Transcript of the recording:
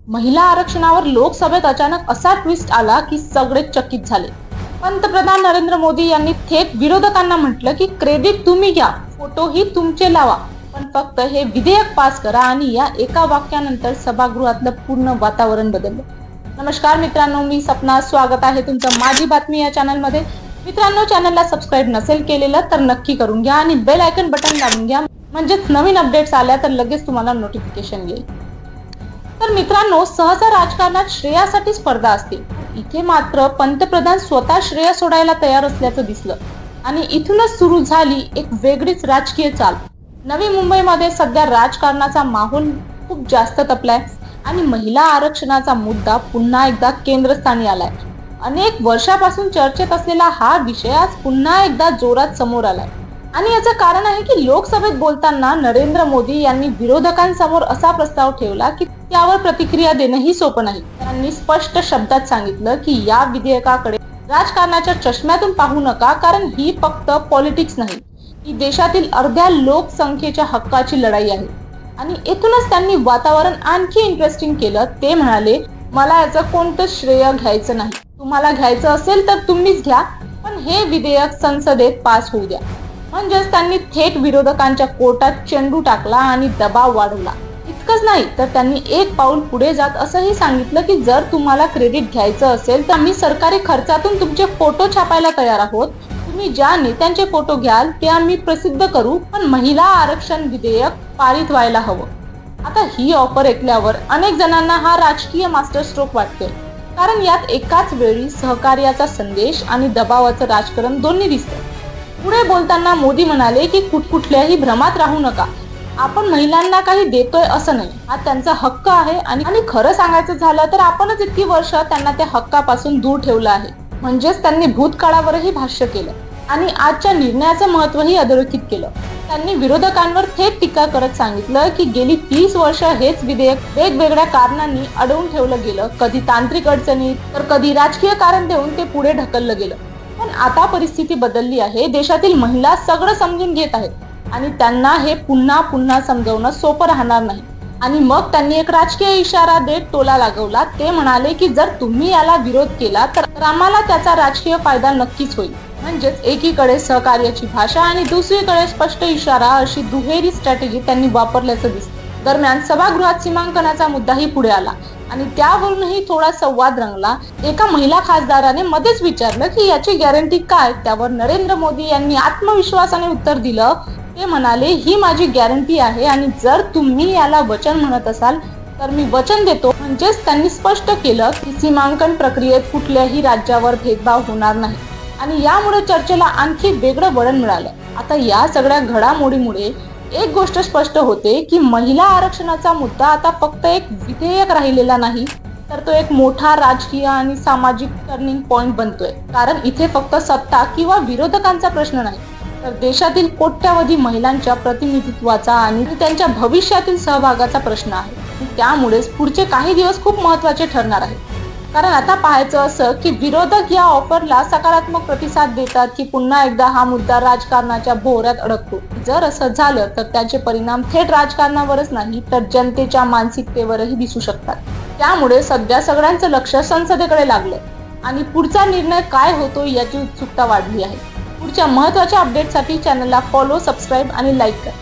महिला आरक्षणावर लोकसभेत अचानक असा ट्विस्ट आला की सगळे चकित झाले। पंतप्रधान नरेंद्र मोदी यांनी थेट विरोधकांना म्हटलं की क्रेडिट तुम्ही घ्या, फोटोही तुमचे लावा, पण फक्त हे विधेयक पास करा। आणि या एका वाक्यानंतर सभागृहातलं पूर्ण वातावरण बदललं। नमस्कार मित्रांनो, मी सपना, स्वागत आहे तुमचं माझी बातमी या चॅनल मध्ये। मित्रांनो, चॅनलला सबस्क्राईब नसेल केलेलं तर नक्की करून घ्या आणि बेल आयकॉन बटन दाबून घ्या, म्हणजेच नवीन अपडेट्स आल्या तर लगेच तुम्हाला नोटिफिकेशन येईल। तर मित्रांनो, सहसा राजकारणात श्रेयासाठी स्पर्धा असते, इथे मात्र पंतप्रधान स्वतः श्रेय सोडायला तयार असल्याचं दिसलं आणि इथूनच सुरू झाली एक वेगळीच राजकीय चाल। नवी मुंबईमध्ये सध्या राजकारणाचा माहोल खूप जास्त तपलाय आणि महिला आरक्षणाचा मुद्दा पुन्हा एकदा केंद्रस्थानी आलाय। अनेक वर्षापासून चर्चेत असलेला हा विषय आज पुन्हा एकदा जोरात समोर आलाय आणि याचं कारण आहे की लोकसभेत बोलताना नरेंद्र मोदी यांनी विरोधकांसमोर असा प्रस्ताव ठेवला की त्यावर प्रतिक्रिया देणंही सोपं नाही। त्यांनी स्पष्ट शब्दात सांगितलं की या विधेयकाकडे राजकारणाच्या चष्म्यातून पाहू नका, कारण ही फक्त पॉलिटिक्स नाही, ही देशातील अर्ध्या लोकसंख्येच्या हक्काची लढाई आहे। आणि इथूनच त्यांनी वातावरण आणखी इंटरेस्टिंग केलं। ते म्हणाले, मला याचं कोणतं श्रेय घ्यायचं नाही, तुम्हाला घ्यायचं असेल तर तुम्हीच घ्या, पण हे विधेयक संसदेत पास होऊ द्या। म्हणजेच त्यांनी थेट विरोधकांच्या कोर्टात चेंडू टाकला आणि दबाव वाढवला। इतकंच नाही तर त्यांनी एक पाऊल पुढे जात असंही सांगितलं की जर तुम्हाला क्रेडिट घ्यायचं असेल तर आम्ही सरकारी खर्चातून तुमचे फोटो छापायला तयार आहोत, तुम्ही ज्या नेत्यांचे फोटो घ्याल ते आम्ही प्रसिद्ध करू, पण महिला आरक्षण विधेयक पारित व्हायला हवं। आता ही ऑफर ऐकल्यावर अनेक जणांना हा राजकीय मास्टर स्ट्रोक वाटतोय, कारण यात एकाच वेळी सहकार्याचा संदेश आणि दबावाचं राजकारण दोन्ही दिसतं। पुढे बोलताना मोदी म्हणाले की कुठल्याही भ्रमात राहू नका, आपण महिलांना काही देतोय असं नाही, हा त्यांचा हक्क आहे आणि खरं सांगायचं झालं तर आपणच इतकी वर्ष त्यांना त्या हक्कापासून दूर ठेवलं आहे। म्हणजेच त्यांनी भूतकाळावरही भाष्य केलं आणि आजच्या निर्णयाचं महत्वही अधोरेखित केलं। त्यांनी विरोधकांवर थेट टीका करत सांगितलं की गेली 30 वर्ष हेच विधेयक वेगवेगळ्या कारणांनी अडवून ठेवलं गेलं, कधी तांत्रिक अडचणी तर कधी राजकीय कारण देऊन ते पुढे ढकललं गेलं। पण आता परिस्थिती बदलली आहे, देशातील महिला सगळं समजून घेत आहेत आणि त्यांना हे पुन्हा पुन्हा समजवणं सोपं राहणार नाही। आणि मग त्यांनी एक राजकीय इशारा देत टोला लागवला। ते म्हणाले की जर तुम्ही याला विरोध केला तर आम्हाला त्याचा राजकीय फायदा नक्कीच होईल। म्हणजेच एकीकडे सहकार्याची भाषा आणि दुसरीकडे स्पष्ट इशारा, अशी दुहेरी स्ट्रॅटेजी त्यांनी वापरल्याचं दिसतं। दरम्यान सभागृहात सीमांकनाचा मुद्दाही पुढे आला आणि त्यावरूनही थोडा संवाद रंगला। एका महिला खासदाराने मध्येच विचारलं की याची गॅरंटी काय, त्यावर नरेंद्र मोदी यांनी आत्मविश्वासाने उत्तर दिलं। ते म्हणाले, ही माझी गॅरंटी आहे आणि जर तुम्ही याला वचन म्हणत असाल तर मी वचन देतो। म्हणजेच त्यांनी स्पष्ट केलं की सीमांकन प्रक्रियेत कुठल्याही राज्यावर भेदभाव होणार नाही आणि यामुळे चर्चेला आणखी वेगळं वळण मिळालं। आता या सगळ्या घडामोडीमुळे एक गोष्ट स्पष्ट होते की महिला आरक्षणाचा मुद्दा आता फक्त एक विधेयक राहिलेला नाही, तर तो एक मोठा राजकीय आणि सामाजिक टर्निंग पॉइंट बनतोय। कारण इथे फक्त सत्ता किंवा विरोधकांचा प्रश्न नाही, तर देशातील कोट्यावधी महिलांच्या प्रतिनिधित्वाचा आणि त्यांच्या भविष्यातील सहभागाचा प्रश्न आहे। त्यामुळेच पुढचे काही दिवस खूप महत्त्वाचे ठरणार आहेत, कारण आता पाहायचं असं की विरोधक या ऑफरला सकारात्मक प्रतिसाद देतात की पुन्हा एकदा हा मुद्दा राजकारणाच्या भोवऱ्यात अडकतो। जर असं झालं तर त्याचे परिणाम थेट राजकारणावरच नाही तर जनतेच्या मानसिकतेवरही दिसू शकतात। त्यामुळे सध्या सगळ्यांचं लक्ष संसदेकडे लागलंय आणि पुढचा निर्णय काय होतो याची उत्सुकता वाढली आहे। पुढच्या महत्त्वाच्या अपडेटसाठी चॅनलला फॉलो, सबस्क्राईब आणि लाईक करा।